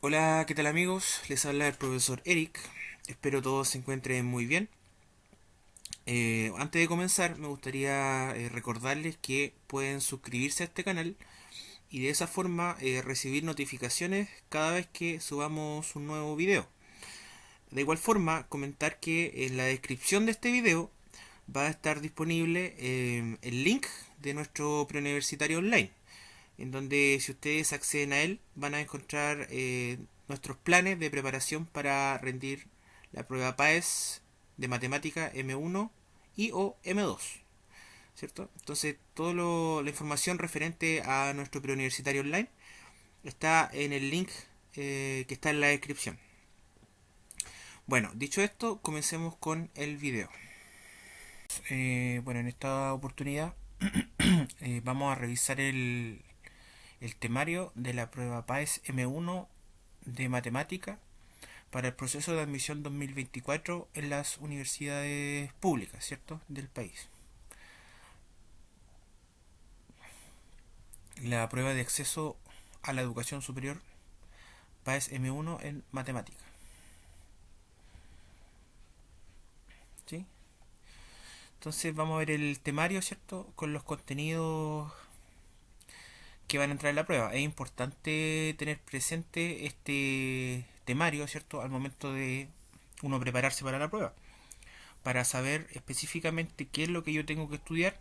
Hola, ¿qué tal amigos? Les habla el profesor Eric. Espero todos se encuentren muy bien. Antes de comenzar, me gustaría recordarles que pueden suscribirse a este canal y de esa forma recibir notificaciones cada vez que subamos un nuevo video. De igual forma, comentar que en la descripción de este video va a estar disponible el link de nuestro preuniversitario online, en donde si ustedes acceden a él van a encontrar nuestros planes de preparación para rendir la prueba PAES de matemática M1 y o M2, ¿cierto? Entonces, toda la información referente a nuestro preuniversitario online está en el link que está en la descripción. Bueno, dicho esto, comencemos con el video. Bueno, en esta oportunidad vamos a revisar el temario de la prueba PAES M1 de matemática para el proceso de admisión 2024 en las universidades públicas, ¿cierto?, del país. La prueba de acceso a la educación superior PAES M1 en matemática. ¿Sí? Entonces vamos a ver el temario, ¿cierto?, con los contenidos que van a entrar en la prueba. Es importante tener presente este temario, ¿cierto?, al momento de uno prepararse para la prueba, para saber específicamente qué es lo que yo tengo que estudiar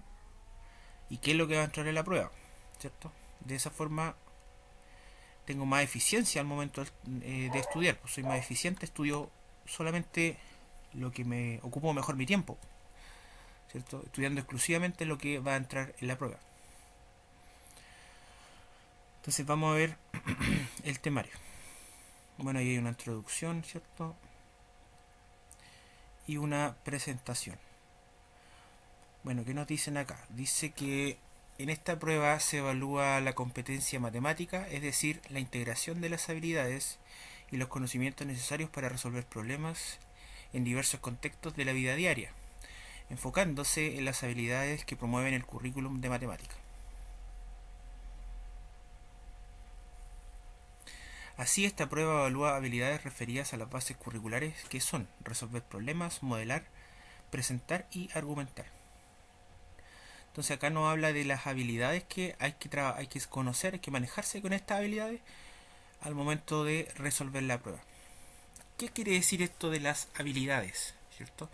y qué es lo que va a entrar en la prueba, ¿cierto? De esa forma tengo más eficiencia al momento de estudiar, pues soy más eficiente, estudio solamente lo que me ocupo mejor mi tiempo, ¿cierto? Estudiando exclusivamente lo que va a entrar en la prueba. Entonces vamos a ver el temario. Bueno, ahí hay una introducción, ¿cierto? Y una presentación. Bueno, ¿qué nos dicen acá? Dice que en esta prueba se evalúa la competencia matemática, es decir, la integración de las habilidades y los conocimientos necesarios para resolver problemas en diversos contextos de la vida diaria, enfocándose en las habilidades que promueven el currículum de matemática. Así, esta prueba evalúa habilidades referidas a las bases curriculares que son resolver problemas, modelar, presentar y argumentar. Entonces acá nos habla de las habilidades que hay que conocer, hay que manejarse con estas habilidades al momento de resolver la prueba. ¿Qué quiere decir esto de las habilidades? ¿Cierto?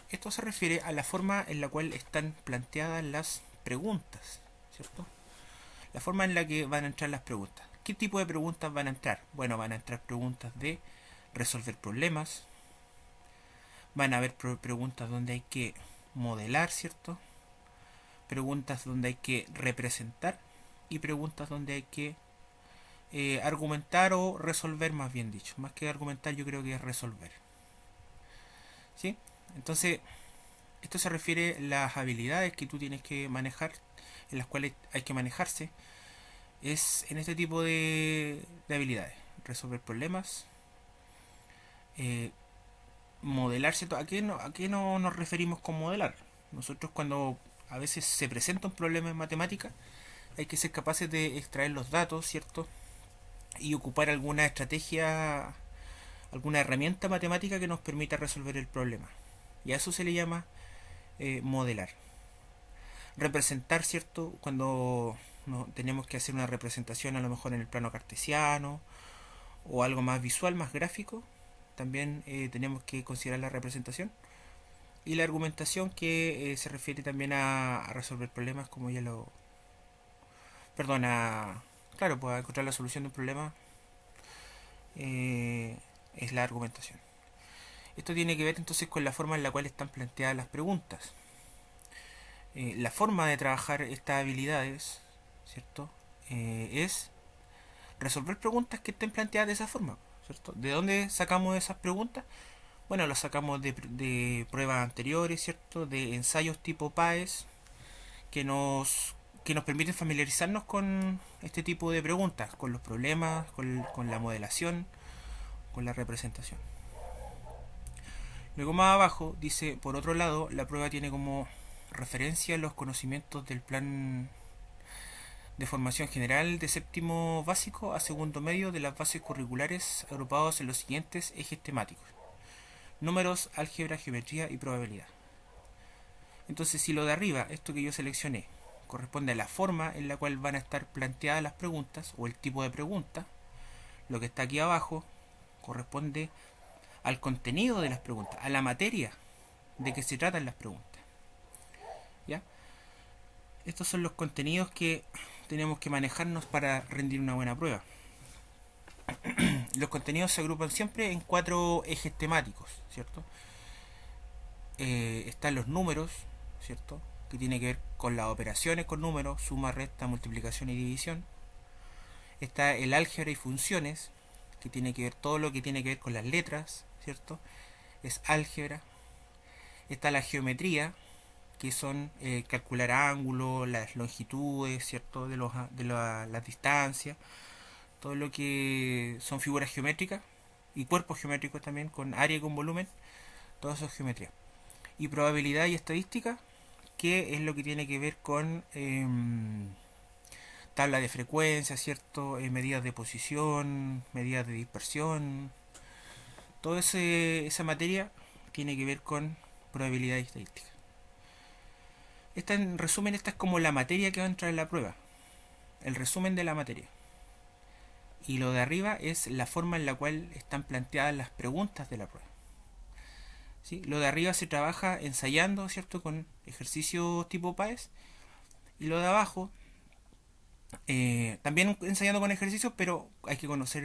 Esto se refiere a la forma en la cual están planteadas las preguntas, ¿cierto? La forma en la que van a entrar las preguntas. ¿Qué tipo de preguntas van a entrar? Bueno, van a entrar preguntas de resolver problemas, van a haber preguntas donde hay que modelar, ¿cierto? Preguntas donde hay que representar y preguntas donde hay que argumentar o resolver, más bien dicho. Más que argumentar, yo creo que es resolver. ¿Sí? Entonces, esto se refiere a las habilidades que tú tienes que manejar, en las cuales hay que manejarse, es en este tipo de habilidades. Resolver problemas, eh, modelar, ¿cierto? ¿A qué no nos referimos con modelar? Nosotros cuando a veces se presenta un problema en matemática, hay que ser capaces de extraer los datos, ¿cierto? Y ocupar alguna estrategia, alguna herramienta matemática que nos permita resolver el problema. Y a eso se le llama modelar. Representar, ¿cierto? Cuando no, tenemos que hacer una representación a lo mejor en el plano cartesiano o algo más visual, más gráfico, también tenemos que considerar la representación. Y la argumentación que se refiere también a resolver problemas como ya lo... Perdona, claro, pues a encontrar la solución de un problema es la argumentación. Esto tiene que ver entonces con la forma en la cual están planteadas las preguntas. La forma de trabajar estas habilidades, ¿cierto? Es resolver preguntas que estén planteadas de esa forma, ¿cierto? ¿De dónde sacamos esas preguntas? Bueno, las sacamos de pruebas anteriores, ¿cierto? De ensayos tipo PAES que nos permiten familiarizarnos con este tipo de preguntas, con los problemas, con la modelación, con la representación. Luego más abajo dice, por otro lado, la prueba tiene como referencia los conocimientos del plan de formación general de séptimo básico a segundo medio de las bases curriculares agrupados en los siguientes ejes temáticos: números, álgebra, geometría y probabilidad. Entonces, si lo de arriba, esto que yo seleccioné, corresponde a la forma en la cual van a estar planteadas las preguntas o el tipo de pregunta, lo que está aquí abajo corresponde al contenido de las preguntas, a la materia de que se tratan las preguntas. ¿Ya? Estos son los contenidos que tenemos que manejarnos para rendir una buena prueba. Los contenidos se agrupan siempre en 4 ejes temáticos, ¿cierto? Están los números, ¿cierto? Que tiene que ver con las operaciones con números: suma, resta, multiplicación y división. Está el álgebra y funciones, que tiene que ver todo lo que tiene que ver con las letras, ¿cierto? Es álgebra. Está la geometría, que son calcular ángulos, las longitudes, ¿cierto? Las distancias, todo lo que son figuras geométricas y cuerpos geométricos también, con área y con volumen, todo eso es geometría. Y probabilidad y estadística, que es lo que tiene que ver con tabla de frecuencia, ¿cierto? Medidas de posición, medidas de dispersión. Toda esa materia tiene que ver con probabilidad y estadística. En resumen, esta es como la materia que va a entrar en la prueba, el resumen de la materia. Y lo de arriba es la forma en la cual están planteadas las preguntas de la prueba. ¿Sí? Lo de arriba se trabaja ensayando, ¿cierto? Con ejercicios tipo PAES. Y lo de abajo, también ensayando con ejercicios, pero hay que conocer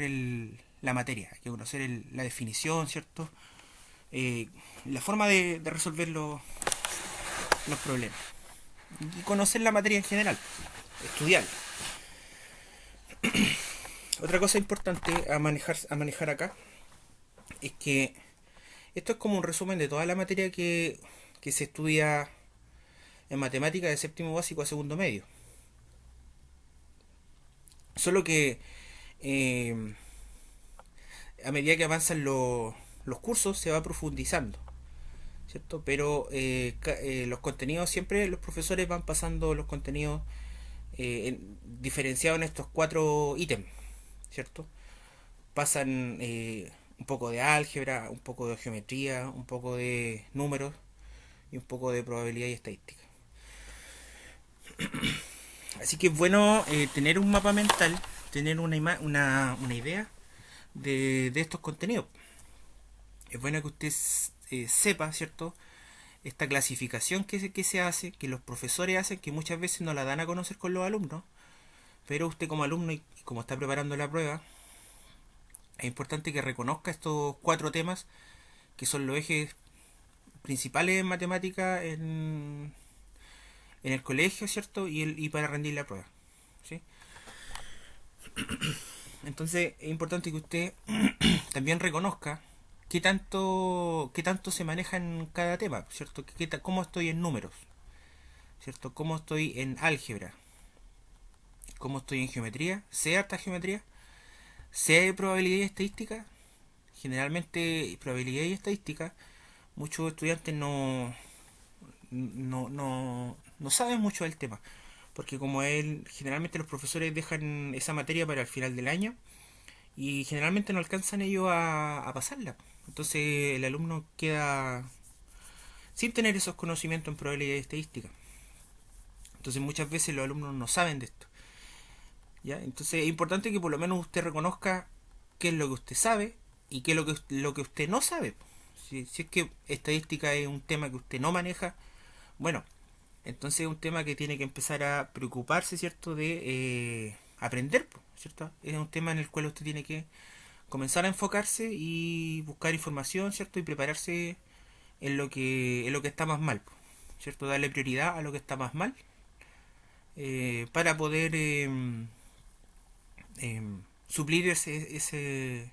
la materia, hay que conocer la definición, ¿cierto? La forma de resolver los problemas. Y conocer la materia en general, estudiar. Otra cosa importante a manejar acá es que esto es como un resumen de toda la materia que se estudia en matemática de séptimo básico a segundo medio. Solo que eh, a medida que avanzan los cursos se va profundizando, ¿cierto? Pero los contenidos, siempre los profesores van pasando los contenidos diferenciados en estos 4 ítems, ¿cierto? Pasan un poco de álgebra, un poco de geometría, un poco de números y un poco de probabilidad y estadística. Así que es bueno tener un mapa mental, tener una idea de estos contenidos. Es bueno que usted sepa, ¿cierto? Esta clasificación que se hace, que los profesores hacen, que muchas veces no la dan a conocer con los alumnos, pero usted como alumno y como está preparando la prueba, es importante que reconozca estos 4 temas que son los ejes principales en matemática en el colegio, ¿cierto? Y para rendir la prueba, ¿sí? Entonces es importante que usted también reconozca qué tanto se maneja en cada tema, ¿cierto? Cómo estoy en números, ¿cierto? Cómo estoy en álgebra, cómo estoy en geometría, sé harta geometría, sé probabilidad y estadística. Generalmente probabilidad y estadística muchos estudiantes no saben mucho del tema, porque como generalmente los profesores dejan esa materia para el final del año y generalmente no alcanzan ellos a pasarla. Entonces el alumno queda sin tener esos conocimientos en probabilidad y estadística. Entonces muchas veces los alumnos no saben de esto. ¿Ya? Entonces es importante que por lo menos usted reconozca qué es lo que usted sabe y qué es lo que usted no sabe. Si es que estadística es un tema que usted no maneja, bueno, entonces es un tema que tiene que empezar a preocuparse, ¿cierto? De aprender, ¿cierto? Es un tema en el cual usted tiene que comenzar a enfocarse y buscar información, ¿cierto? Y prepararse en lo que está más mal, ¿cierto? Darle prioridad a lo que está más mal para poder suplir ese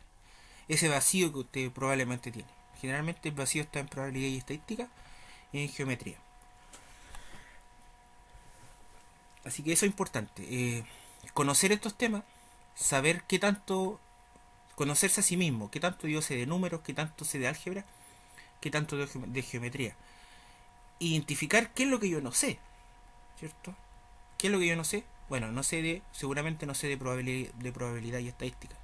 vacío que usted probablemente tiene. Generalmente el vacío está en probabilidad y estadística y en geometría. Así que eso es importante. Conocer estos temas, saber qué tanto, conocerse a sí mismo, qué tanto yo sé de números, qué tanto sé de álgebra, qué tanto de geometría. Identificar qué es lo que yo no sé, ¿cierto? ¿Qué es lo que yo no sé? Bueno, seguramente no sé de probabilidad y estadística.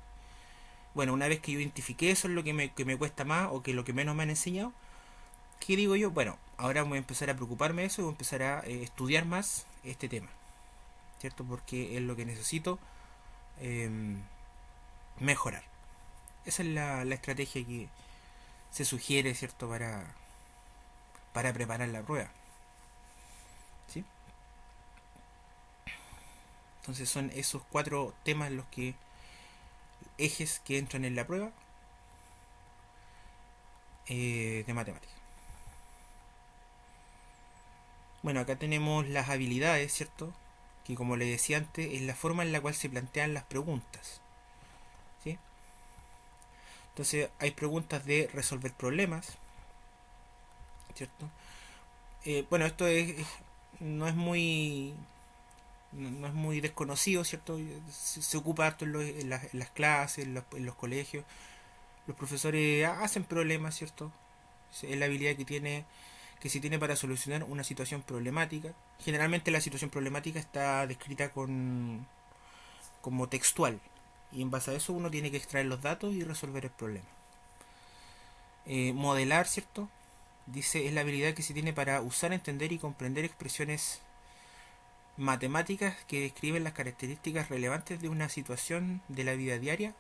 Bueno, una vez que yo identifiqué eso es lo que me cuesta más o que lo que menos me han enseñado, ¿qué digo yo? Bueno, ahora voy a empezar a preocuparme de eso y voy a empezar a estudiar más este tema, ¿cierto? Porque es lo que necesito eh, mejorar. Esa es la estrategia que se sugiere, ¿cierto? Para preparar la prueba, ¿sí? Entonces son esos cuatro temas los que ejes que entran en la prueba de matemáticas. Bueno, acá tenemos las habilidades, ¿cierto? Que como le decía antes, es la forma en la cual se plantean las preguntas, ¿sí? Entonces hay preguntas de resolver problemas, ¿cierto? Bueno, no es muy no es muy desconocido, ¿cierto? Se ocupa harto en las clases, en los colegios. Los profesores hacen problemas, ¿cierto? Es la habilidad que se tiene para solucionar una situación problemática. Generalmente la situación problemática está descrita como textual. Y en base a eso uno tiene que extraer los datos y resolver el problema. Modelar, ¿cierto? Dice, es la habilidad que se tiene para usar, entender y comprender expresiones matemáticas que describen las características relevantes de una situación de la vida diaria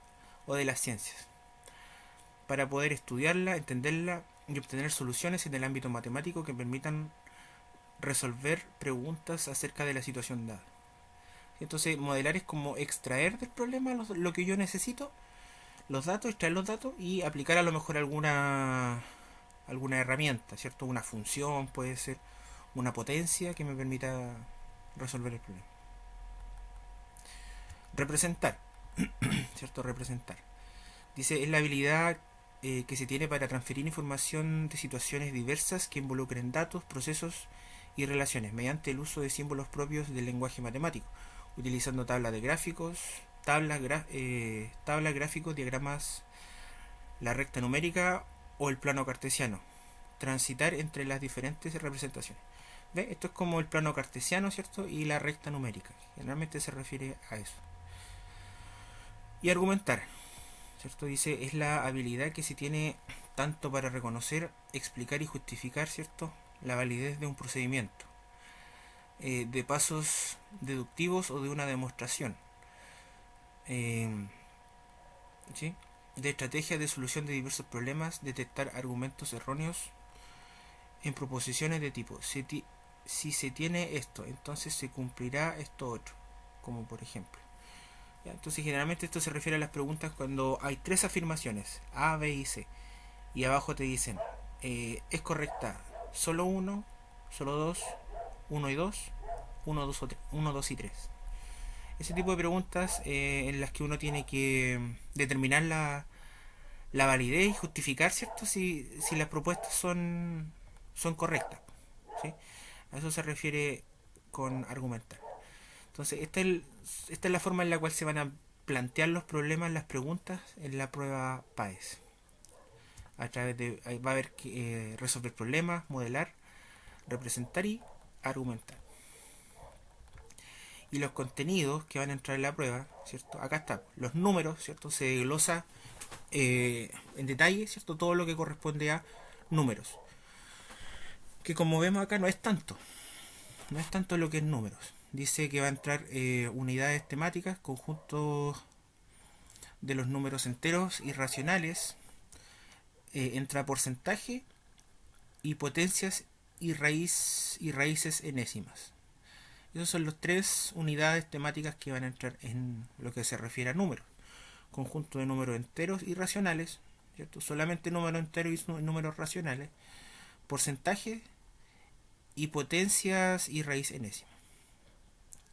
o de las ciencias, para poder estudiarla, entenderla y obtener soluciones en el ámbito matemático que permitan resolver preguntas acerca de la situación dada. Entonces, modelar es como extraer del problema lo que yo necesito, los datos, extraer los datos y aplicar a lo mejor alguna herramienta, ¿cierto? Una función, puede ser una potencia que me permita resolver el problema. Representar, ¿cierto? Representar. Dice, es la habilidad que se tiene para transferir información de situaciones diversas que involucren datos, procesos y relaciones mediante el uso de símbolos propios del lenguaje matemático, utilizando tablas de gráficos, tablas gráficos, diagramas, la recta numérica o el plano cartesiano. Transitar entre las diferentes representaciones. ¿Ve? Esto es como el plano cartesiano, ¿cierto? Y la recta numérica. Generalmente se refiere a eso. Y argumentar, ¿cierto? Dice, es la habilidad que se tiene tanto para reconocer, explicar y justificar, ¿cierto? La validez de un procedimiento, de pasos deductivos o de una demostración, eh, ¿sí? De estrategias de solución de diversos problemas, detectar argumentos erróneos en proposiciones de tipo, si se tiene esto, entonces se cumplirá esto otro, como por ejemplo. ¿Ya? Entonces generalmente esto se refiere a las preguntas cuando hay tres afirmaciones, A, B y C, y abajo te dicen, es correcta solo uno, solo dos, uno y dos, uno, dos y tres. Ese tipo de preguntas en las que uno tiene que determinar la validez y justificar, ¿cierto? Si las propuestas son correctas, ¿sí? A eso se refiere con argumentar. Entonces, esta es la forma en la cual se van a plantear los problemas, las preguntas en la prueba PAES. A través de va a haber que resolver problemas, modelar, representar y argumentar. Y los contenidos que van a entrar en la prueba, ¿cierto? Acá está, los números, ¿cierto? Se desglosa en detalle, ¿cierto? Todo lo que corresponde a números. Que como vemos acá no es tanto lo que es números. Dice que va a entrar unidades temáticas, conjuntos de los números enteros y racionales, entra porcentaje y potencias y raíces enésimas. Esas son las tres unidades temáticas que van a entrar en lo que se refiere a números. Conjunto de números enteros y racionales, ¿cierto? Solamente números enteros y números racionales, porcentaje y potencias y raíz enésima.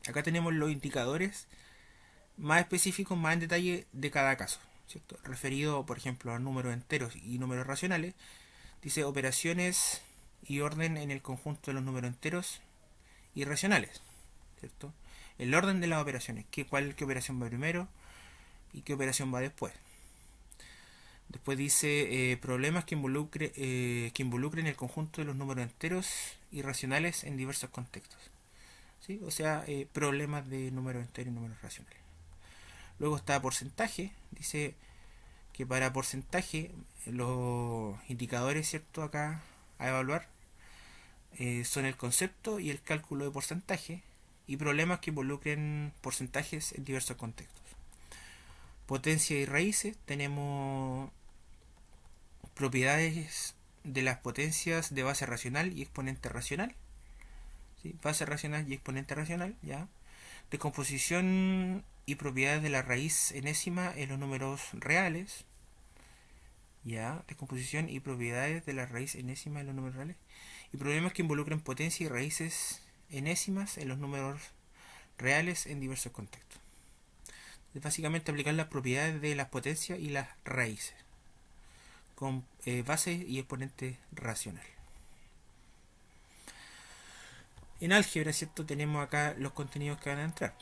Acá tenemos los indicadores más específicos, más en detalle de cada caso, ¿cierto? Referido, por ejemplo, a números enteros y números racionales, dice operaciones y orden en el conjunto de los números enteros y racionales, ¿cierto? El orden de las operaciones, qué operación va primero y qué operación va después. Después dice problemas que involucren el conjunto de los números enteros y racionales en diversos contextos. ¿sí? O sea, problemas de números enteros y números racionales. Luego está porcentaje, dice que para porcentaje los indicadores, ¿cierto? Acá a evaluar son el concepto y el cálculo de porcentaje y problemas que involucren porcentajes en diversos contextos. Potencia y raíces, tenemos propiedades de las potencias de base racional y exponente racional, ¿sí? Base racional y exponente racional, ya. Descomposición y propiedades de la raíz enésima en los números reales, ya. Descomposición y propiedades de la raíz enésima en los números reales y problemas que involucren potencia y raíces enésimas en los números reales en diversos contextos. Es básicamente aplicar las propiedades de las potencias y las raíces con base y exponente racional. En álgebra, ¿cierto? Tenemos acá los contenidos que van a entrar.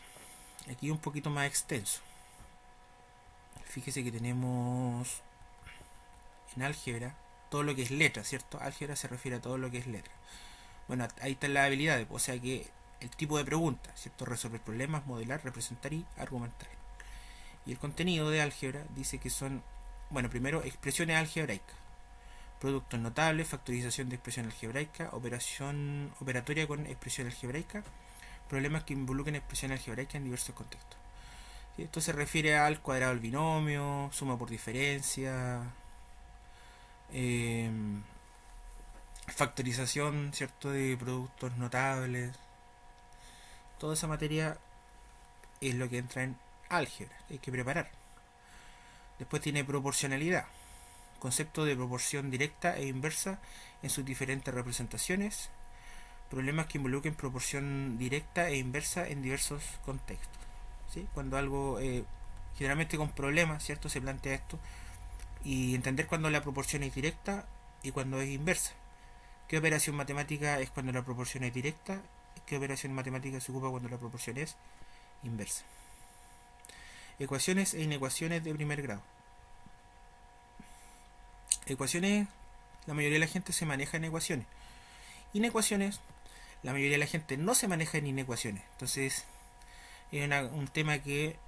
Aquí un poquito más extenso. Fíjese que tenemos en álgebra todo lo que es letra, ¿cierto? Álgebra se refiere a todo lo que es letra. Bueno, ahí están las habilidades, o sea que el tipo de pregunta, ¿cierto? Resolver problemas, modelar, representar y argumentar. Y el contenido de álgebra dice que son, bueno, primero expresiones algebraicas, productos notables, factorización de expresión algebraica, operación operatoria con expresión algebraica, problemas que involucren expresión algebraica en diversos contextos. ¿Sí? Esto se refiere al cuadrado del binomio, suma por diferencia, eh, factorización, ¿cierto?, de productos notables. Toda esa materia es lo que entra en álgebra, hay que preparar. Después tiene proporcionalidad, concepto de proporción directa e inversa en sus diferentes representaciones, problemas que involucren proporción directa e inversa en diversos contextos. ¿Sí? Cuando algo, generalmente con problemas, ¿cierto?, se plantea esto, y entender cuando la proporción es directa y cuando es inversa. ¿Qué operación matemática es cuando la proporción es directa? ¿Qué operación matemática se ocupa cuando la proporción es inversa? Ecuaciones e inecuaciones de primer grado. Ecuaciones, la mayoría de la gente se maneja en ecuaciones. Inecuaciones, la mayoría de la gente no se maneja en inecuaciones. Entonces, es un tema que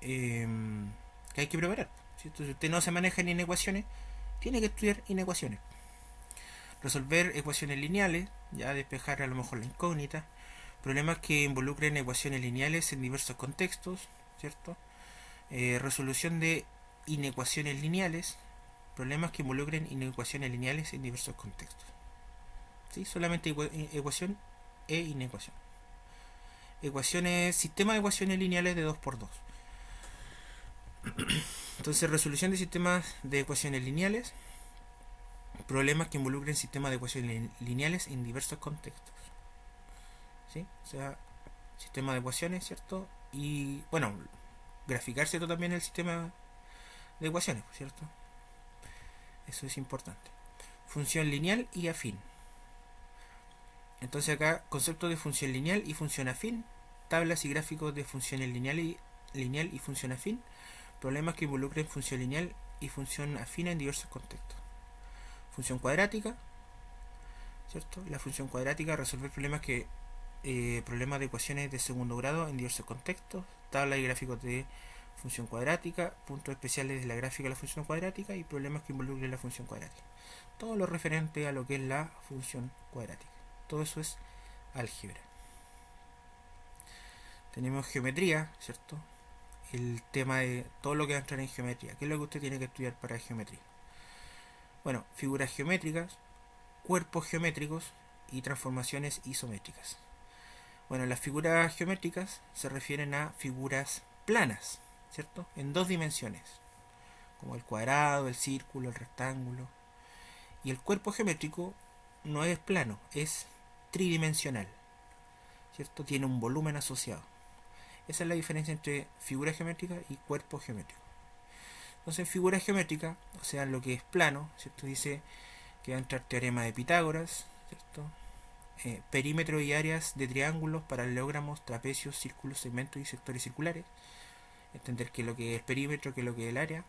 hay que preparar. ¿Cierto? Si usted no se maneja en inecuaciones, tiene que estudiar inecuaciones. Resolver ecuaciones lineales, ya despejar a lo mejor la incógnita. Problemas que involucren ecuaciones lineales en diversos contextos, ¿cierto? Resolución de inecuaciones lineales, problemas que involucren inecuaciones lineales en diversos contextos. ¿Sí? Solamente ecuación e inecuación. Ecuaciones, sistema de ecuaciones lineales de 2×2. Entonces, resolución de sistemas de ecuaciones lineales, problemas que involucren sistemas de ecuaciones lineales en diversos contextos. ¿Sí? O sea, sistema de ecuaciones, ¿cierto? Y, bueno, graficar, ¿cierto?, también el sistema de ecuaciones, ¿cierto? Eso es importante. Función lineal y afín. Entonces acá, conceptos de función lineal y función afín, tablas y gráficos de funciones lineal y función afín, problemas que involucren función lineal y función afín en diversos contextos. Función cuadrática, ¿cierto? La función cuadrática, resolver problemas de ecuaciones de segundo grado en diversos contextos, tabla y gráficos de función cuadrática, puntos especiales de la gráfica de la función cuadrática y problemas que involucren la función cuadrática. Todo lo referente a lo que es la función cuadrática. Todo eso es álgebra. Tenemos geometría, ¿cierto? El tema de todo lo que va a entrar en geometría. ¿Qué es lo que usted tiene que estudiar para geometría? Bueno, figuras geométricas, cuerpos geométricos y transformaciones isométricas. Bueno, las figuras geométricas se refieren a figuras planas, ¿cierto? En 2 dimensiones, como el cuadrado, el círculo, el rectángulo. Y el cuerpo geométrico no es plano, es tridimensional, ¿cierto? Tiene un volumen asociado. Esa es la diferencia entre figura geométrica y cuerpo geométrico. Entonces, figura geométrica, o sea, lo que es plano, ¿cierto? Dice que va a entrar teorema de Pitágoras, ¿cierto? Perímetro y áreas de triángulos, paralelogramos, trapecios, círculos, segmentos y sectores circulares. Entender qué es lo que es perímetro, qué es lo que es el área.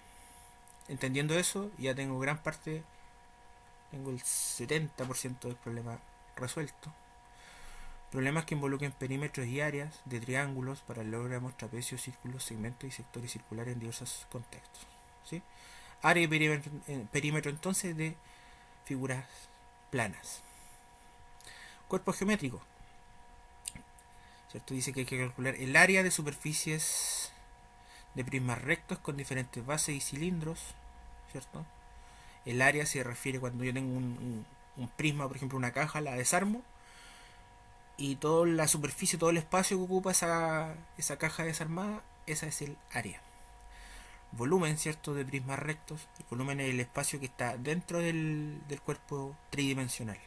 Entendiendo eso, ya tengo gran parte, tengo el 70% del problema resuelto. Problemas que involucren perímetros y áreas de triángulos, paralelogramos, trapecios, círculos, segmentos y sectores circulares en diversos contextos. ¿Sí? Área y perímetro entonces de figuras planas. Cuerpo geométrico. ¿Cierto? Dice que hay que calcular el área de superficies de prismas rectos con diferentes bases y cilindros. ¿Cierto? El área se refiere cuando yo tengo un prisma, por ejemplo una caja, la desarmo y toda la superficie, todo el espacio que ocupa esa caja desarmada, esa es el área. Volumen, ¿cierto?, de prismas rectos. El volumen es el espacio que está dentro del cuerpo tridimensional.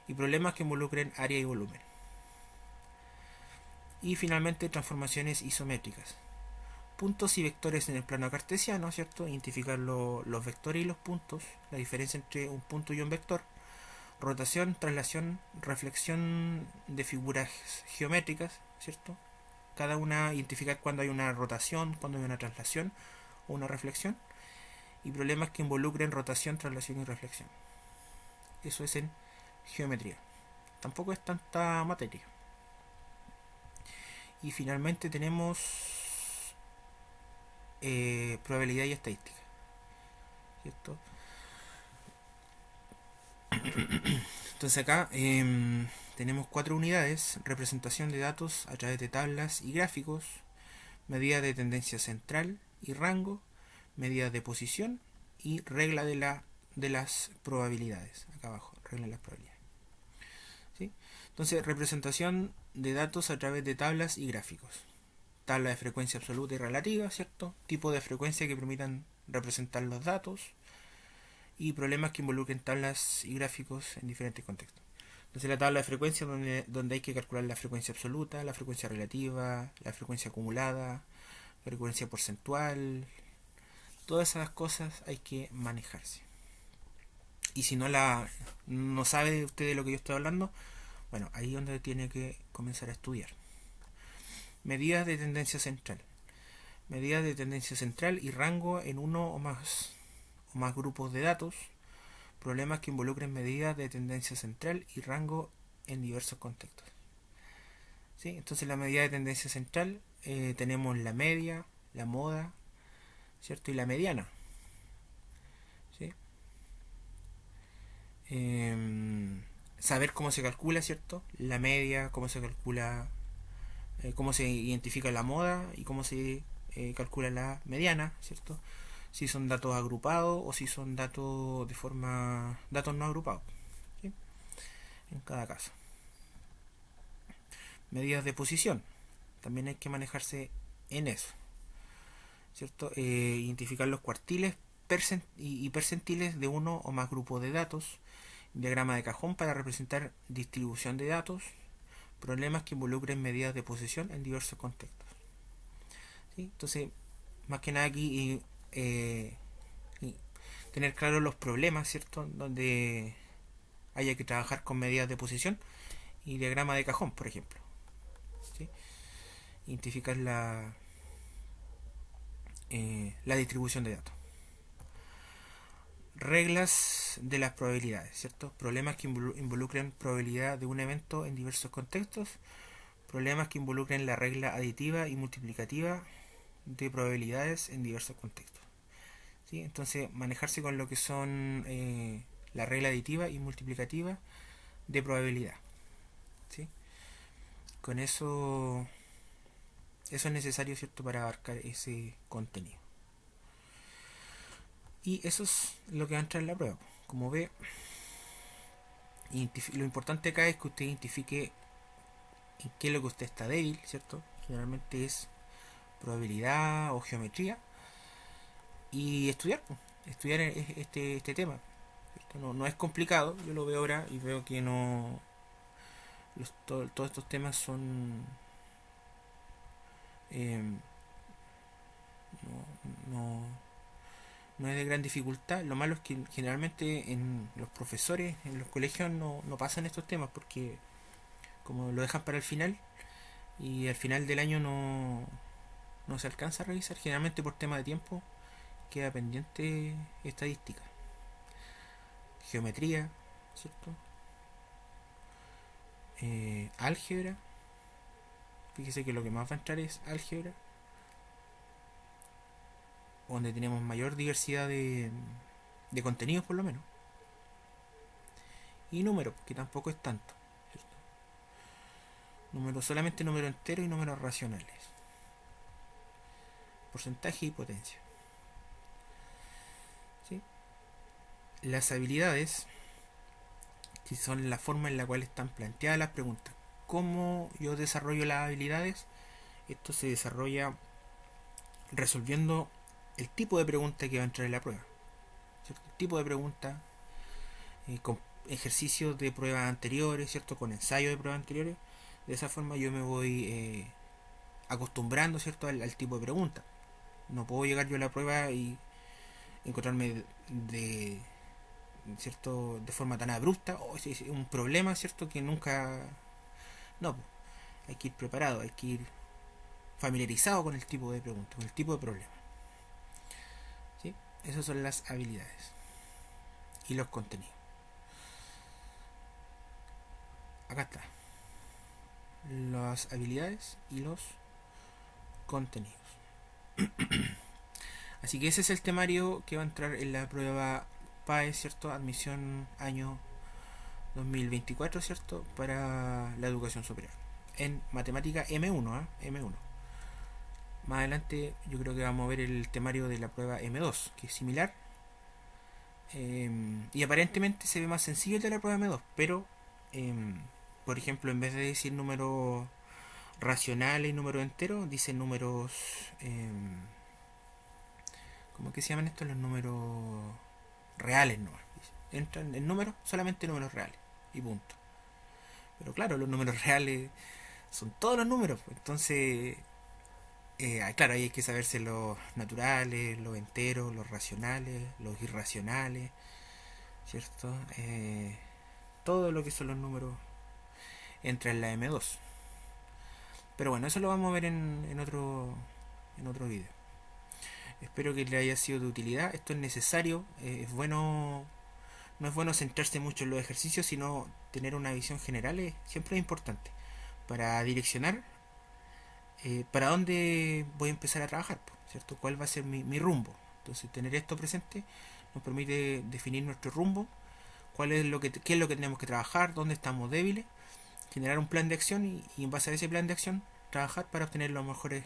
Y problemas que involucren área y volumen. Y finalmente transformaciones isométricas. Puntos y vectores en el plano cartesiano, ¿cierto? Identificar los vectores y los puntos, la diferencia entre un punto y un vector. Rotación, traslación, reflexión de figuras geométricas, ¿cierto? Cada una identificar cuando hay una rotación, cuando hay una traslación o una reflexión. Y problemas que involucren rotación, traslación y reflexión. Eso es en geometría. Tampoco es tanta materia. Y finalmente tenemos probabilidad y estadística, ¿cierto? Entonces acá tenemos 4 unidades: representación de datos a través de tablas y gráficos, medida de tendencia central y rango, medida de posición y regla de las probabilidades. Acá abajo, regla de las probabilidades. ¿Sí? Entonces, representación de datos a través de tablas y gráficos. Tabla de frecuencia absoluta y relativa, ¿cierto? Tipo de frecuencia que permitan representar los datos y problemas que involucren tablas y gráficos en diferentes contextos. Entonces la tabla de frecuencia donde hay que calcular la frecuencia absoluta, la frecuencia relativa, la frecuencia acumulada, la frecuencia porcentual, todas esas cosas hay que manejarse. Y si no sabe usted de lo que yo estoy hablando, bueno, ahí es donde tiene que comenzar a estudiar. Medidas de tendencia central. Medidas de tendencia central y rango en uno o más grupos de datos. Problemas que involucren medidas de tendencia central y rango en diversos contextos. ¿Sí? Entonces la medida de tendencia central tenemos la media, la moda, ¿cierto? Y la mediana. ¿Sí? Saber cómo se calcula, ¿cierto? La media, cómo se calcula, cómo se identifica la moda y cómo se calcula la mediana, ¿cierto? Si son datos agrupados o si son datos datos no agrupados, ¿sí? En cada caso. Medidas de posición, también hay que manejarse en eso, ¿cierto? Identificar los cuartiles y percentiles de uno o más grupos de datos. Diagrama de cajón para representar distribución de datos. Problemas que involucren medidas de posición en diversos contextos, ¿sí? Entonces, más que nada aquí tener claro los problemas, ¿cierto? Donde haya que trabajar con medidas de posición y diagrama de cajón, por ejemplo, ¿sí? Identificar la distribución de datos. Reglas de las probabilidades, ¿cierto? Problemas que involucren probabilidad de un evento en diversos contextos. Problemas que involucren la regla aditiva y multiplicativa de probabilidades en diversos contextos, ¿sí? Entonces, manejarse con lo que son la regla aditiva y multiplicativa de probabilidad, ¿sí? Con eso es necesario, ¿cierto?, para abarcar ese contenido. Y eso es lo que va a entrar en la prueba. Como ve, lo importante acá es que usted identifique en qué es lo que usted está débil, ¿cierto? Generalmente es probabilidad o geometría. Y estudiar este tema, ¿cierto? No es complicado, yo lo veo ahora y veo que no. Todos estos temas son. Eh, no, no es de gran dificultad. Lo malo es que generalmente en los profesores, en los colegios, no pasan estos temas porque, como lo dejan para el final, y al final del año no se alcanza a revisar, generalmente por tema de tiempo queda pendiente estadística, geometría, ¿cierto? álgebra. Fíjese que lo que más va a entrar es álgebra, donde tenemos mayor diversidad de contenidos por lo menos. Y números, que tampoco es tanto, ¿cierto? Solamente números enteros y números racionales. Porcentaje y potencia. ¿Sí? Las habilidades, que son la forma en la cual están planteadas las preguntas. ¿Cómo yo desarrollo las habilidades? Esto se desarrolla resolviendo el tipo de pregunta que va a entrar en la prueba, ¿cierto? El tipo de pregunta, con ejercicios de pruebas anteriores, ¿cierto? Con ensayos de pruebas anteriores. De esa forma yo me voy acostumbrando, ¿cierto? Al tipo de pregunta. No puedo llegar yo a la prueba y encontrarme cierto, de forma tan abrupta o es un problema, ¿cierto? Que nunca... No, hay que ir preparado, hay que ir familiarizado con el tipo de pregunta, con el tipo de problema. ¿Sí? Esas son las habilidades y los contenidos. Acá está. Las habilidades y los contenidos. Así que ese es el temario que va a entrar en la prueba PAE, ¿cierto? Admisión año 2024, ¿cierto? Para la educación superior. En matemática M1, ¿eh? M1. Más adelante yo creo que vamos a ver el temario de la prueba M2, que es similar. Y aparentemente se ve más sencillo el de la prueba M2, pero, por ejemplo, en vez de decir números racionales y números enteros, dice números... ¿cómo que se llaman estos? Los números reales, no. Entran en números, solamente números reales. Y punto. Pero claro, los números reales son todos los números. Entonces, claro, ahí hay que saberse los naturales, los enteros, los racionales, los irracionales, ¿cierto? Todo lo que son los números entra en la M2. Pero bueno, eso lo vamos a ver en otro video. Espero que le haya sido de utilidad. Esto es necesario, es bueno. No es bueno centrarse mucho en los ejercicios, sino tener una visión general siempre es importante para direccionar para dónde voy a empezar a trabajar, ¿cierto? ¿Cuál va a ser mi rumbo? Entonces, tener esto presente nos permite definir nuestro rumbo, qué es lo que tenemos que trabajar, dónde estamos débiles, generar un plan de acción y en base a ese plan de acción trabajar para obtener los mejores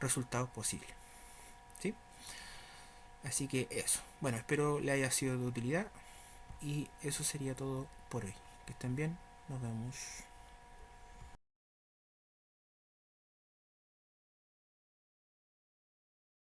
resultados posibles. ¿Sí? Así que eso. Bueno, espero le haya sido de utilidad y eso sería todo por hoy. Que estén bien. Nos vemos.